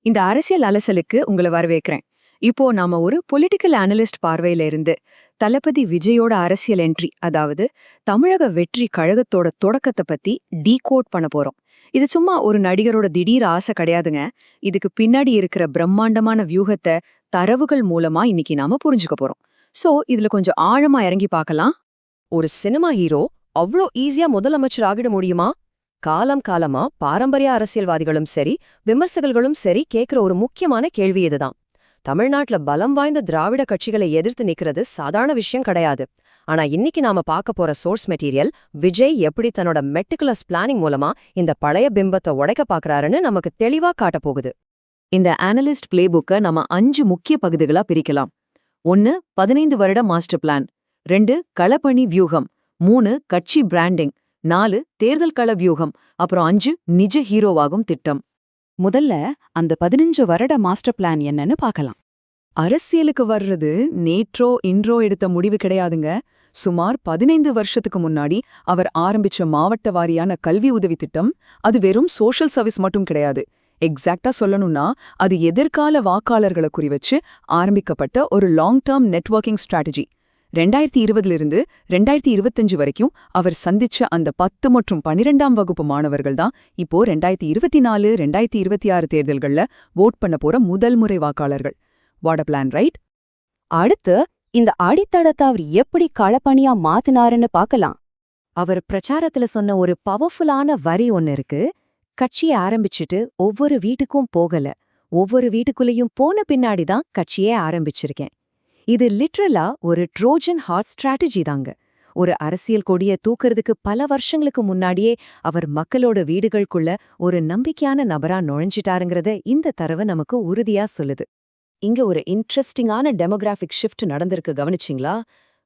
இந்த அரசியல் அலசலுக்கு உங்களை வரவேற்கிறேன். இப்போ நாம ஒரு பொலிட்டிக்கல் அனலிஸ்ட் பார்வையில இருந்து தளபதி விஜயோட அரசியல் என்ட்ரி, அதாவது தமிழக வெற்றி கழகத்தோட தொடக்கத்தை பத்தி டீகோட் பண்ண போறோம். இது சும்மா ஒரு நடிகரோட திடீர் ஆசை கிடையாதுங்க. இதுக்கு பின்னாடி இருக்கிற பிரம்மாண்டமான வியூகத்தை தரவுகள் மூலமா இன்னைக்கு நாம புரிஞ்சுக்க போறோம். சோ இதுல கொஞ்சம் ஆழமா இறங்கி பார்க்கலாம். ஒரு சினிமா ஹீரோ அவ்ளோ ஈஸியா முதலமைச்சர் ஆகிட முடியுமா? காலம் காலமா பாரம்பரிய அரசியல்வாதிகளும் சரி, விமர்சகர்களும் சரி கேக்குற ஒரு முக்கியமான கேள்வி இதுதான். தமிழ்நாட்டுல பலம் வாய்ந்த திராவிட கட்சிகளை எதிர்த்து நிக்கிறது சாதாரண விஷயம் கிடையாது. ஆனா இன்னைக்கு நாம பார்க்க போற சோர்ஸ் மெட்டீரியல் விஜய் எப்படி தன்னோட மெட்டிகுலஸ் பிளானிங் மூலமா இந்த பழைய பிம்பத்தை உடைக்க பாக்குறாருன்னு நமக்கு தெளிவா காட்ட போகுது. இந்த அனலிஸ்ட் பிளேபுக்கை நம்ம 5 முக்கிய பகுதிகளா பிரிக்கலாம். 1 15 வருட மாஸ்டர் பிளான், 2 களப்பணி வியூகம், 3 கட்சி பிராண்டிங், 4 தேர்தல் கள வியூகம், அப்புறம் 5 நிஜ ஹீரோவாகும் திட்டம். முதல்ல அந்த 15 வருட மாஸ்டர் பிளான் என்னன்னு பார்க்கலாம். அரசியலுக்கு வர்றது நேற்றோ இன்றோ எடுத்த முடிவு கிடையாதுங்க. சுமார் 15 வருஷத்துக்கு முன்னாடி அவர் ஆரம்பிச்ச மாவட்ட வாரியான கல்வி உதவி திட்டம், அது வெறும் சோஷியல் சர்வீஸ் மட்டும் கிடையாது. எக்ஸாக்டா சொல்லணும்னா அது எதிர்கால வாக்காளர்களை குறிவச்சு ஆரம்பிக்கப்பட்ட ஒரு லாங் டேர்ம் நெட்வொர்க்கிங் ஸ்ட்ராட்டஜி. 2020 2025 வரைக்கும் அவர் சந்திச்ச அந்த 10 மற்றும் 12ஆம் வகுப்பு மாணவர்கள் தான் இப்போ 2024 2026 தேர்தல்கள்ல வோட் பண்ண போற முதல் முறை வாக்காளர்கள். What a plan, right? அடுத்து இந்த அடித்தளத்தை அவர் எப்படி களப்பணியா மாத்தினாருன்னு பார்க்கலாம். அவர் பிரச்சாரத்துல சொன்ன ஒரு பவர்ஃபுல்லான வரி ஒன்னு இருக்கு. கட்சியை ஆரம்பிச்சுட்டு ஒவ்வொரு வீட்டுக்கும் போகல, ஒவ்வொரு வீட்டுக்குள்ளேயும் போன பின்னாடிதான் கட்சியே ஆரம்பிச்சிருக்கேன். இது லிட்ரலா ஒரு ட்ரோஜன் ஹார்ட் ஸ்ட்ராட்டஜி தாங்க. ஒரு அரசியல் கொடியை தூக்குறதுக்கு பல வருஷங்களுக்கு முன்னாடியே அவர் மக்களோட வீடுகளுக்குள்ள ஒரு நம்பிக்கையான நபரா நுழைஞ்சிட்டாருங்கிறத இந்த தரவு நமக்கு உறுதியா சொல்லுது. இங்க ஒரு இன்ட்ரெஸ்டிங்கான டெமோகிராஃபிக் ஷிஃப்ட் நடந்திருக்கு, கவனிச்சிங்களா?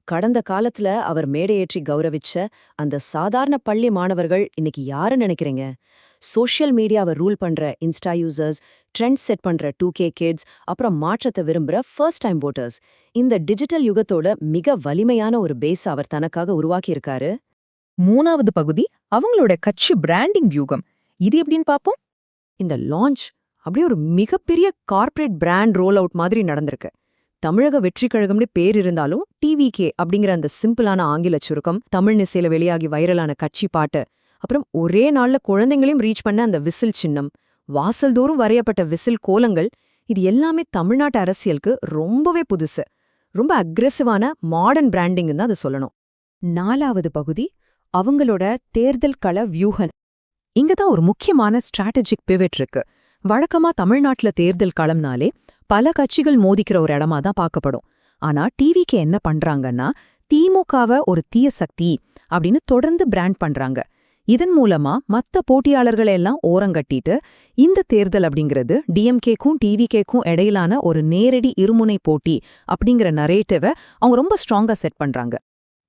கடந்த காலத்துல அவர் மேடையேற்றி கௌரவிச்ச அந்த சாதாரண பள்ளி மாணவர்கள் இன்னைக்கு யாரு நினைக்கிறீங்க? சோஷியல் மீடியாவை ரூல் பண்ற இன்ஸ்டா யூசர்ஸ், ட்ரெண்ட் செட் பண்ற 2K கிட்ஸ், அப்புறம் மாற்றத்தை விரும்புற ஃபர்ஸ்ட் டைம் வோட்டர்ஸ். இந்த டிஜிட்டல் யுகத்தோட மிக வலிமையான ஒரு பேஸ் அவர் தனக்காக உருவாக்கியிருக்காரு. 3வது பகுதி அவங்களோட கட்சி பிராண்டிங் வியூகம். இது எப்படின்னு பாப்போம். இந்த லான்ச் அப்படியே ஒரு மிகப்பெரிய கார்ப்பரேட் பிராண்ட் ரோல் அவுட் மாதிரி நடந்திருக்கு. தமிழக வெற்றி கழகம்னு பேர் இருந்தாலும் TVK அப்படிங்கிற அந்த சிம்பிளான ஆங்கில சுருக்கம், தமிழ் நிசையில வெளியாகி வைரலான கட்சி பாட்டு, அப்புறம் ஒரே நாள்ல குழந்தைங்களையும் ரீச் பண்ண அந்த விசில் சின்னம், வாசல்தோறும் வரையப்பட்ட விசில் கோலங்கள், இது எல்லாமே தமிழ்நாட்டு அரசியலுக்கு ரொம்பவே புதுசு. ரொம்ப அக்ரெசிவான மாடர்ன் பிராண்டிங் தான் அதை சொல்லணும். 4வது பகுதி அவங்களோட தேர்தல் கள வியூகன். இங்கதான் ஒரு முக்கியமான ஸ்ட்ராட்டஜிக் பிவிட் இருக்கு. வழக்கமா தமிழ்நாட்டுல தேர்தல் களம்னாலே பல கட்சிகள் மோதிக்கிற ஒரு இடமா தான் பார்க்கப்படும். ஆனா TVK என்ன பண்றாங்கன்னா, திமுகவை ஒரு தீய சக்தி அப்படின்னு தொடர்ந்து பிராண்ட் பண்றாங்க. இதன் மூலமா மத்த போட்டியாளர்களை எல்லாம் ஓரங்கட்டிட்டு இந்த தேர்தல் அப்படிங்கிறது DMKக்கும் TVKக்கும் இடையிலான ஒரு நேரடி இருமுனை போட்டி அப்படிங்கிற நரேட்டிவை அவங்க ரொம்ப ஸ்ட்ராங்கா செட் பண்றாங்க.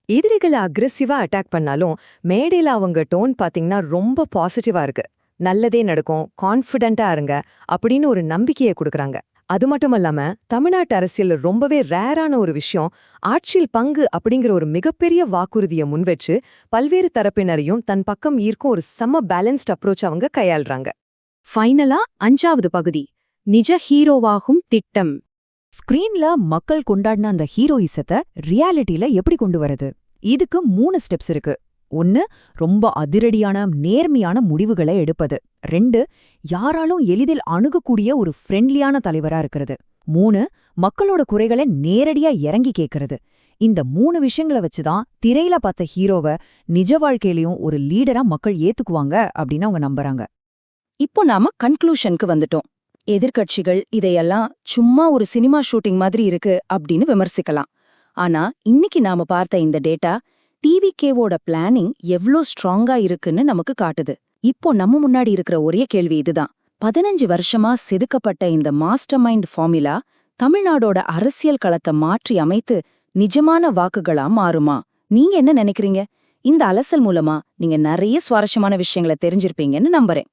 எதிரிகளை அக்ரெசிவா அட்டாக் பண்ணாலும் மேடையில அவங்க டோன் பாத்தீங்கன்னா ரொம்ப பாசிட்டிவா இருக்கு. நல்லதே நடக்கும், கான்ஃபிடென்ட்டா இருங்க அப்படின்னு ஒரு நம்பிக்கையை கொடுக்கறாங்க. அது மட்டும் இல்லாம தமிழ்நாட்டு அரசியல் ரொம்பவே ரேரான ஒரு விஷயம், ஆட்சியில் பங்கு அப்படிங்கிற ஒரு மிகப்பெரிய வாக்குறுதியை முன்வச்சு பல்வேறு தரப்பினரையும் தன் பக்கம் ஈர்க்கும் ஒரு செம்ம பேலன்ஸ்ட் அப்ரோச் அவங்க கையாள்றாங்க. ஃபைனலா 5வது பகுதி நிஜ ஹீரோவாகும் திட்டம். ஸ்கிரீன்ல மக்கள் கொண்டாடின அந்த ஹீரோயிசத்தை ரியாலிட்டியில எப்படி கொண்டு வரது? இதுக்கு 3 ஸ்டெப்ஸ் இருக்கு. 1 ரொம்ப அதிரடியான நேர்மையான முடிவுகளை எடுப்பது. 2 யாராலும் எளிதில் அணுகக்கூடிய ஒரு ஃப்ரெண்ட்லியான தலைவரா இருக்கிறது. 3 மக்களோட குறைகளை நேரடியா இறங்கி கேட்கறது. இந்த 3 விஷயங்களை வச்சுதான் திரையில பார்த்த ஹீரோவை நிஜ வாழ்க்கையிலயும் ஒரு லீடரா மக்கள் ஏத்துக்குவாங்க அப்படின்னு அவங்க நம்புறாங்க. இப்போ நாம கன்க்ளூஷனுக்கு வந்துட்டோம். எதிர்க்கட்சிகள் இதையெல்லாம் சும்மா ஒரு சினிமா ஷூட்டிங் மாதிரி இருக்கு அப்படின்னு விமர்சிக்கலாம். ஆனா இன்னைக்கு நாம பார்த்த இந்த டேட்டா TVKவோட பிளானிங் எவ்ளோ ஸ்ட்ராங்கா இருக்குன்னு நமக்கு காட்டுது. இப்போ நம்ம முன்னாடி இருக்கிற ஒரே கேள்வி இதுதான். 15 வருஷமா செதுக்கப்பட்ட இந்த மாஸ்டர் மைண்ட் ஃபார்முலா தமிழ்நாடோட அரசியல் களத்தை மாற்றி அமைத்து நிஜமான வாக்குகளா மாறுமா? நீங்க என்ன நினைக்கிறீங்க? இந்த அலசல் மூலமா நீங்க நிறைய சுவாரஸ்யமான விஷயங்களை தெரிஞ்சிருப்பீங்கன்னு நம்புறேன்.